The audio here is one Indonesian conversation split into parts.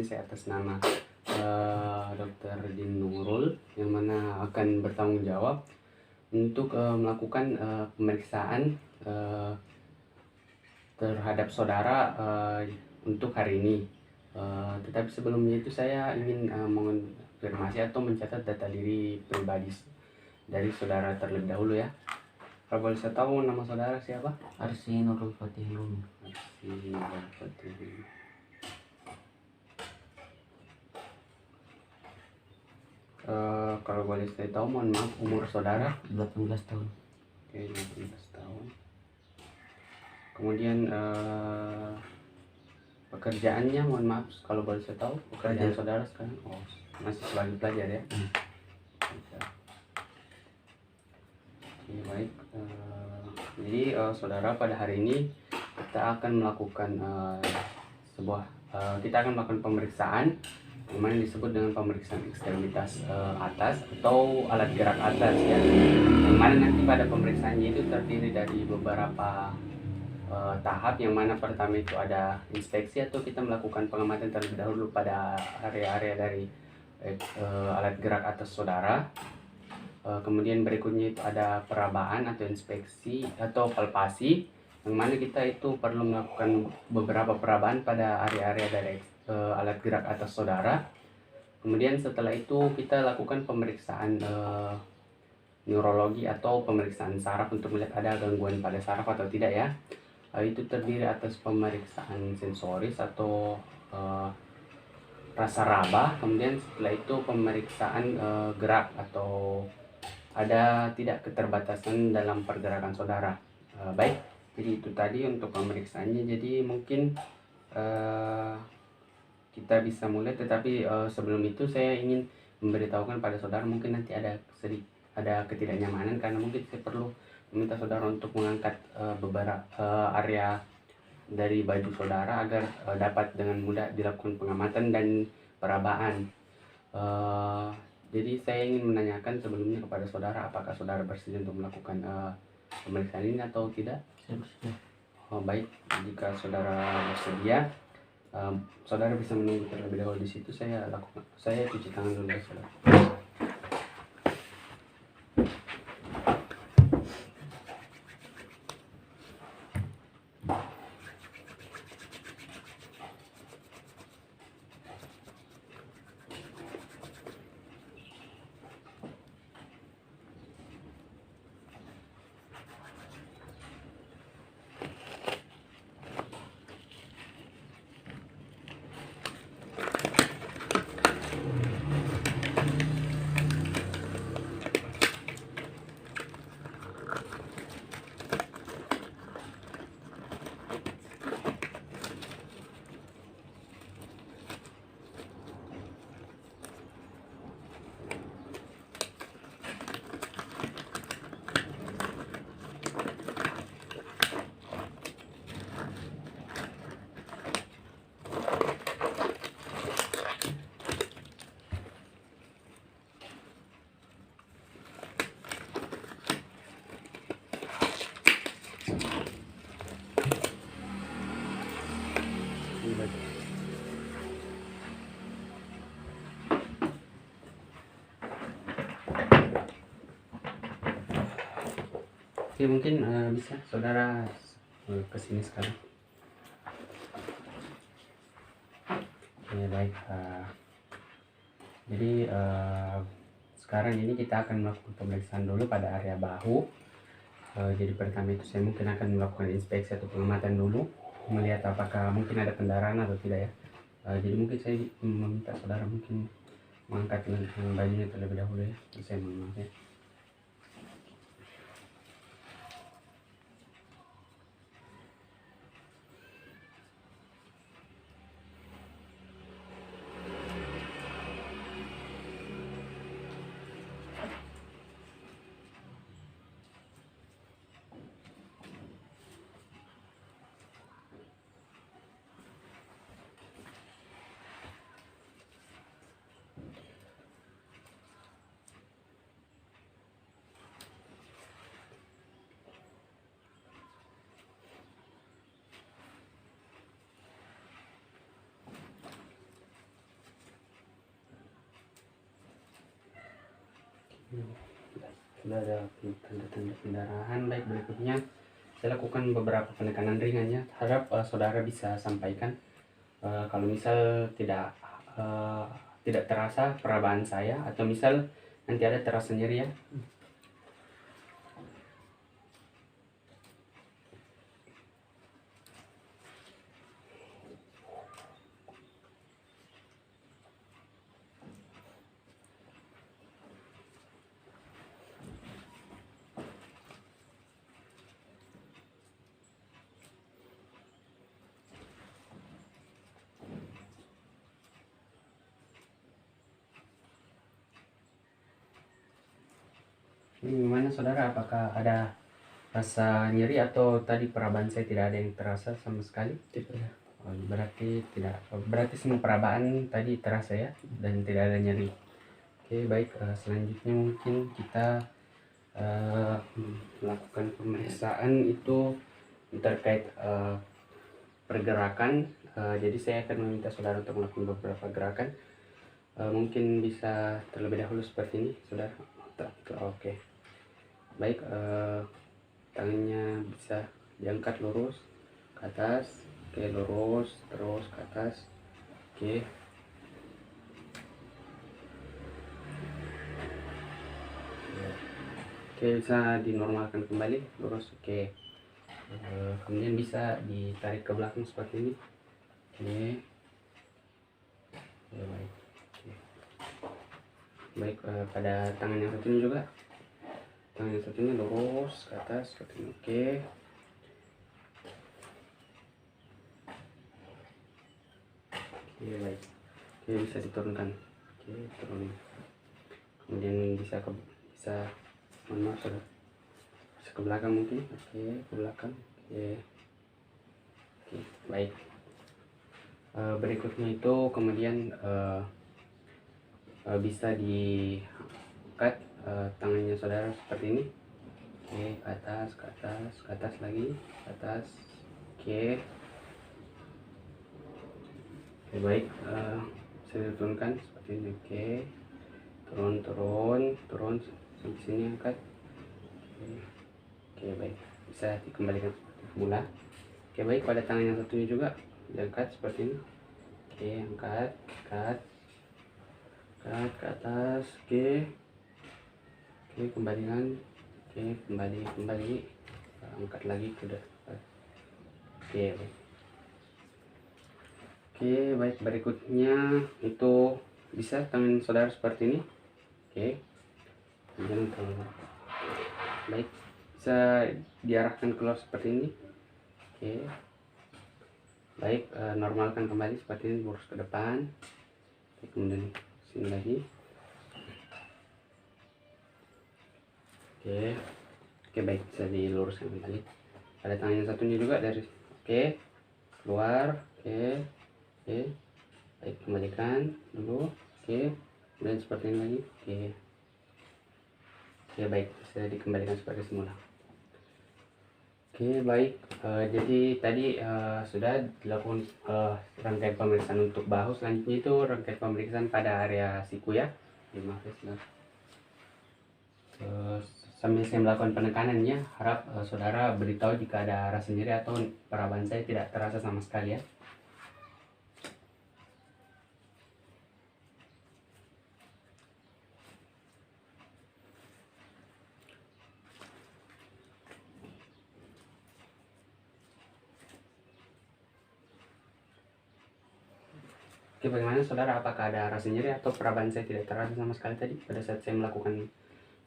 saya atas nama Dr. Din Nurul, yang mana akan bertanggung jawab untuk melakukan pemeriksaan terhadap saudara untuk hari ini. Tetapi sebelumnya itu saya ingin mengonfirmasi atau mencatat data diri pribadi dari saudara terlebih dahulu ya. Kalau boleh saya tahu nama saudara siapa? Arsi Nurul Fatih Lumi. Arsi Nurul Fatih Lumi. Kalau boleh saya tahu, mohon maaf, umur saudara? 18 tahun. Oke, 18 tahun. Kemudian pekerjaannya, mohon maaf kalau boleh saya tahu, pekerjaan saudara sekarang? Oh, masih sebagai pelajar ya? Oke, baik. Jadi saudara, pada hari ini kita akan melakukan kita akan melakukan pemeriksaan yang mana disebut dengan pemeriksaan ekstremitas atas atau alat gerak atas ya. Yang mana nanti pada pemeriksaannya itu terdiri dari beberapa tahap, yang mana pertama itu ada inspeksi atau kita melakukan pengamatan terlebih dahulu pada area-area dari alat gerak atas saudara. Kemudian berikutnya itu ada perabaan atau inspeksi atau palpasi, yang mana kita itu perlu melakukan beberapa perabaan pada area-area dari alat gerak atas saudara. Kemudian setelah itu kita lakukan pemeriksaan neurologi atau pemeriksaan saraf untuk melihat ada gangguan pada saraf atau tidak ya. Itu terdiri atas pemeriksaan sensoris atau rasa raba. Kemudian setelah itu pemeriksaan gerak atau ada tidak keterbatasan dalam pergerakan saudara. Baik, jadi itu tadi untuk pemeriksaannya. Jadi mungkin kita bisa mulai, tetapi sebelum itu saya ingin memberitahukan pada saudara, mungkin nanti ada ketidaknyamanan karena mungkin saya perlu meminta saudara untuk mengangkat beberapa area dari baju saudara agar dapat dengan mudah dilakukan pengamatan dan perabaan. Jadi saya ingin menanyakan sebelumnya kepada saudara, apakah saudara bersedia untuk melakukan pemeriksaan ini atau tidak? Saya bersedia. Baik, jika saudara bersedia, saudara bisa menunggu terlebih dahulu di situ. Saya cuci tangan dulu ya saudara. Oke, mungkin bisa saudara kesini sekarang. Oke, baik. Jadi sekarang ini kita akan melakukan pemeriksaan dulu pada area bahu. Jadi pertama itu saya mungkin akan melakukan inspeksi atau pengamatan dulu, melihat apakah mungkin ada pendarahan atau tidak ya. Jadi mungkin saya meminta saudara mungkin mengangkat bajunya terlebih dahulu ya. Saya mohon maaf ya. Sudah ada tanda-tanda pendarahan. Baik, berikutnya saya lakukan beberapa penekanan ringan ya. Harap saudara bisa sampaikan kalau misal tidak terasa perabaan saya, atau misal nanti ada terasa nyeri ya. Ini gimana saudara, apakah ada rasa nyeri atau tadi perabaan saya tidak ada yang terasa sama sekali? Tidak. Oh, berarti tidak, berarti semua perabaan tadi terasa ya, dan tidak ada nyeri. Oke, baik, selanjutnya mungkin kita melakukan pemeriksaan itu terkait pergerakan. Jadi saya akan meminta saudara untuk melakukan beberapa gerakan. Mungkin bisa terlebih dahulu seperti ini, saudara. Oke. Baik, tangannya bisa diangkat lurus ke atas. Oke, lurus terus ke atas. Oke. Oke, bisa dinormalkan kembali, lurus. Oke. Kemudian bisa ditarik ke belakang seperti ini. Oke. Oke, baik. Oke. Baik, pada tangan yang satunya juga. Tangan yang satunya lurus ke atas seperti ini. Oke. Oke, baik. Oke, bisa diturunkan. Oke, turun. Kemudian bisa mohon maaf saudara, bisa ke belakang mungkin. Oke, ke belakang. Oke. Oke, baik. Berikutnya itu kemudian bisa diangkat tangannya saudara seperti ini. Oke, ke atas, ke atas, ke atas lagi, ke atas. Oke. Oke, baik. Saya turunkan seperti ini. Oke. Turun sampai sini, angkat. Oke, baik. Bisa dikembalikan seperti semula. Oke, baik. Pada tangan yang satunya juga diangkat seperti ini. Oke, angkat ke atas. Oke. Oke, kembalikan. Oke, kembali. Angkat lagi ke depan. Oke, baik. Oke, baik. Berikutnya itu bisa tangan saudara seperti ini. Oke. Kemudian baik, bisa diarahkan keluar seperti ini. Oke. Baik, normalkan kembali seperti ini, lurus ke depan. Oke, kemudian sini lagi. Oke. Oke, baik, bisa diluruskan kembali. Pada tangan yang satunya juga dari keluar. Oke. Baik, kembalikan dulu. Oke. Kemudian seperti ini lagi. Oke, baik, bisa dikembalikan seperti semula. Oke, baik. Jadi tadi sudah dilakukan rangkaian pemeriksaan untuk bahu. Selanjutnya itu rangkaian pemeriksaan pada area siku ya. Terima kasih. Sambil saya melakukan penekanannya, harap saudara beritahu jika ada rasa nyeri atau perabaan saya tidak terasa sama sekali ya. Oke, bagaimana saudara? Apakah ada rasa nyeri atau perabaan saya tidak terasa sama sekali tadi pada saat saya melakukan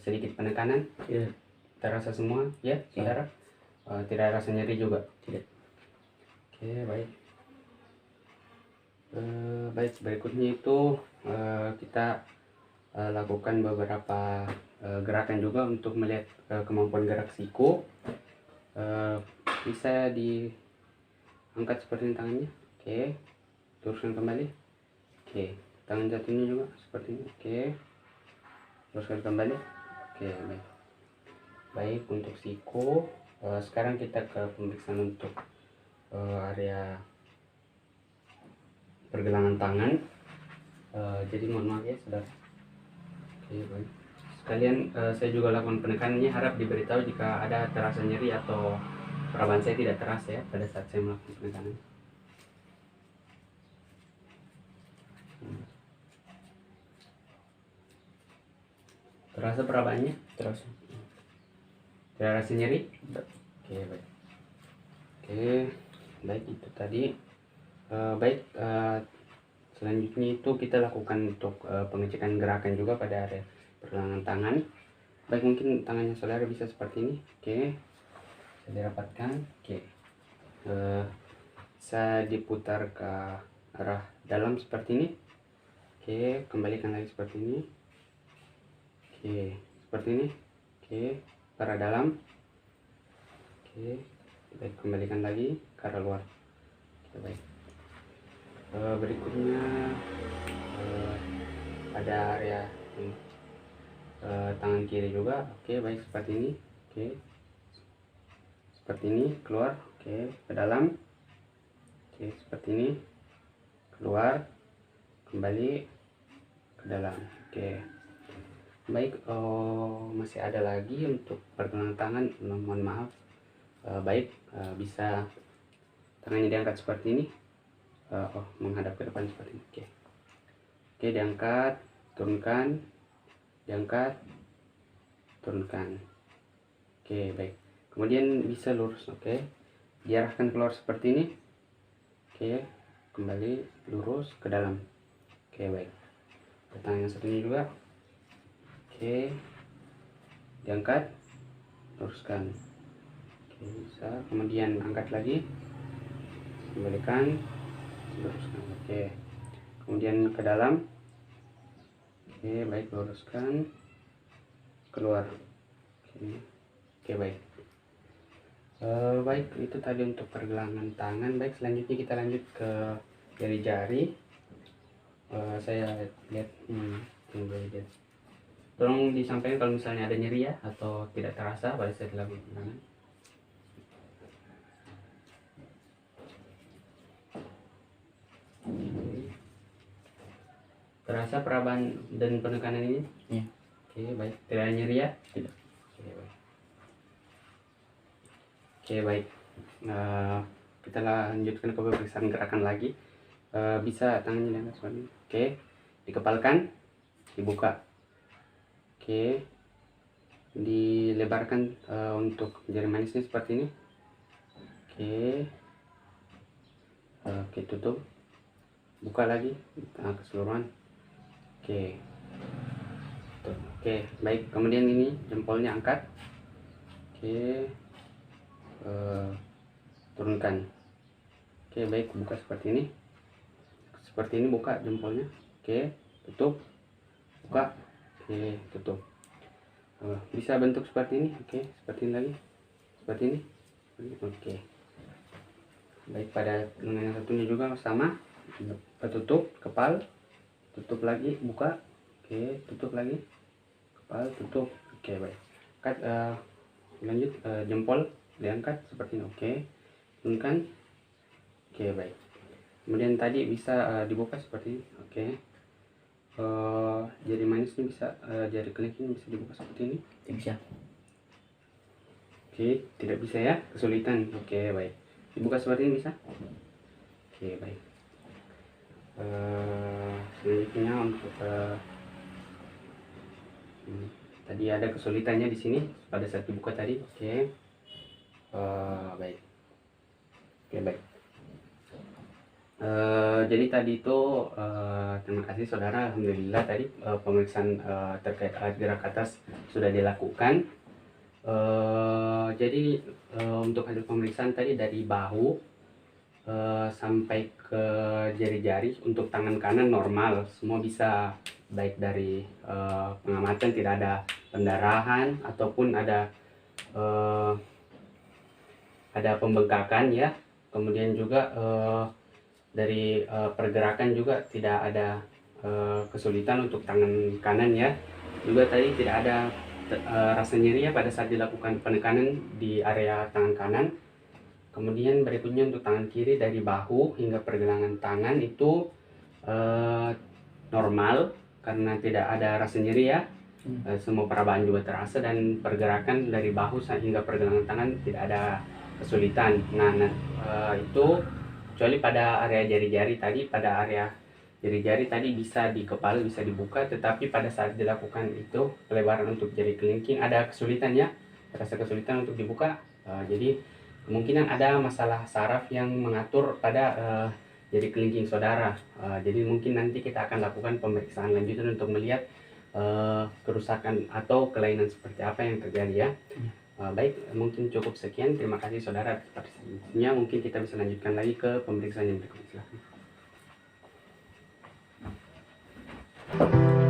sedikit penekanan? Tidak. Terasa semua ya, saudara? Tidak ada rasa nyeri juga? Tidak. Oke, baik. Baik, berikutnya itu kita lakukan beberapa gerakan juga untuk melihat kemampuan gerak siku. Bisa diangkat seperti ini tangannya. Oke, teruskan kembali. Oke, tangan satunya juga seperti ini. Oke, teruskan kembali. Oke, baik. Baik, untuk siku. Sekarang kita ke pemeriksaan untuk area pergelangan tangan. Jadi mohon maaf ya saudara. Oke, baik. sekalian saya juga lakukan penekanannya, harap diberitahu jika ada terasa nyeri atau peraban saya tidak terasa ya pada saat saya melakukan penekanan. Terasa perabannya? Terasa. Tidak rasa nyeri? Oke, baik. Oke, baik, itu tadi. Selanjutnya itu kita lakukan untuk pengecekan gerakan juga pada area pergelangan tangan. Baik, mungkin tangannya saudara bisa seperti ini. Oke, saya dirapatkan. Oke, saya diputar ke arah dalam seperti ini. Oke, kembalikan lagi seperti ini. Oke, seperti ini. Oke, ke arah dalam. Oke, baik, kembalikan lagi ke arah luar. Oke, baik. Berikutnya ada area tangan kiri juga. Oke, baik, seperti ini. Oke, seperti ini, keluar. Oke, ke dalam. Oke, seperti ini, keluar, kembali ke dalam. Oke, baik. Masih ada lagi untuk pergelangan tangan, mohon maaf. Baik, bisa tangannya diangkat seperti ini. Menghadap ke depan seperti ini. Oke, diangkat, turunkan, diangkat, turunkan. Oke, baik. Kemudian bisa lurus. Oke, diarahkan keluar seperti ini. Oke, kembali lurus ke dalam. Oke, baik. Tangan yang satunya juga. Oke, diangkat, luruskan. Oke, bisa. Kemudian angkat lagi, kembalikan, luruskan. Oke, kemudian ke dalam. Oke, baik, luruskan, keluar. Oke, baik. Baik, itu tadi untuk pergelangan tangan. Baik, selanjutnya kita lanjut ke jari-jari. Saya lihat jari. Tolong disampaikan kalau misalnya ada nyeri ya atau tidak terasa pada saat dilakukan penekanan. Terasa peraban dan penekanan ini? Iya. Oke, baik. Tidak ada nyeri ya? Tidak. Oke, baik. Oke, baik. Kita lanjutkan ke pemeriksaan gerakan lagi. Bisa tangannya diangkat seperti ini. Oke, dikepalkan, dibuka. Oke, dilebarkan untuk jari manisnya seperti ini. Oke, tutup, buka lagi keseluruhan. Oke, tuh. Oke, baik. Kemudian ini jempolnya angkat. Oke, turunkan. Oke, baik, buka seperti ini. Seperti ini, buka jempolnya. Oke, tutup, buka. Oke, tutup. Bisa bentuk seperti ini. Oke, seperti ini lagi, seperti ini. Oke, baik. Pada lengan yang satunya juga sama, tutup, kepal, tutup lagi, buka. Oke, tutup lagi, kepal, tutup. Oke, baik. Lanjut, jempol diangkat seperti ini. Oke, turunkan. Oke, baik. Kemudian tadi bisa dibuka seperti ini. Oke, jari manis ini bisa, jari kelingking bisa dibuka seperti ini. Tidak bisa. Oke, tidak bisa ya, kesulitan. Oke, baik. Dibuka seperti ini bisa. Oke, baik. Selanjutnya untuk tadi ada kesulitannya di sini pada saat dibuka tadi. Oke, baik. Oke, baik. Jadi tadi itu terima kasih saudara, alhamdulillah tadi pemeriksaan terkait alat gerak atas sudah dilakukan. Jadi untuk hasil pemeriksaan tadi dari bahu sampai ke jari-jari, untuk tangan kanan normal, semua bisa, baik dari pengamatan tidak ada pendarahan ataupun ada pembengkakan ya. Kemudian juga dari pergerakan juga tidak ada kesulitan untuk tangan kanan ya. Juga tadi tidak ada rasa nyeri ya pada saat dilakukan penekanan di area tangan kanan. Kemudian berikutnya untuk tangan kiri, dari bahu hingga pergelangan tangan itu normal karena tidak ada rasa nyeri ya. Semua perabaan juga terasa dan pergerakan dari bahu hingga pergelangan tangan tidak ada kesulitan. Itu kecuali pada area jari-jari tadi, pada area jari-jari tadi bisa di kepala bisa dibuka, tetapi pada saat dilakukan itu pelebaran untuk jari kelingking ada kesulitan ya, terasa kesulitan untuk dibuka. Jadi kemungkinan ada masalah saraf yang mengatur pada jari kelingking saudara. Jadi mungkin nanti kita akan lakukan pemeriksaan lanjutan untuk melihat kerusakan atau kelainan seperti apa yang terjadi ya. Baik, mungkin cukup sekian. Terima kasih saudara atas partisipasinya. Mungkin kita bisa lanjutkan lagi ke pemeriksaan yang berikutnya. Silakan.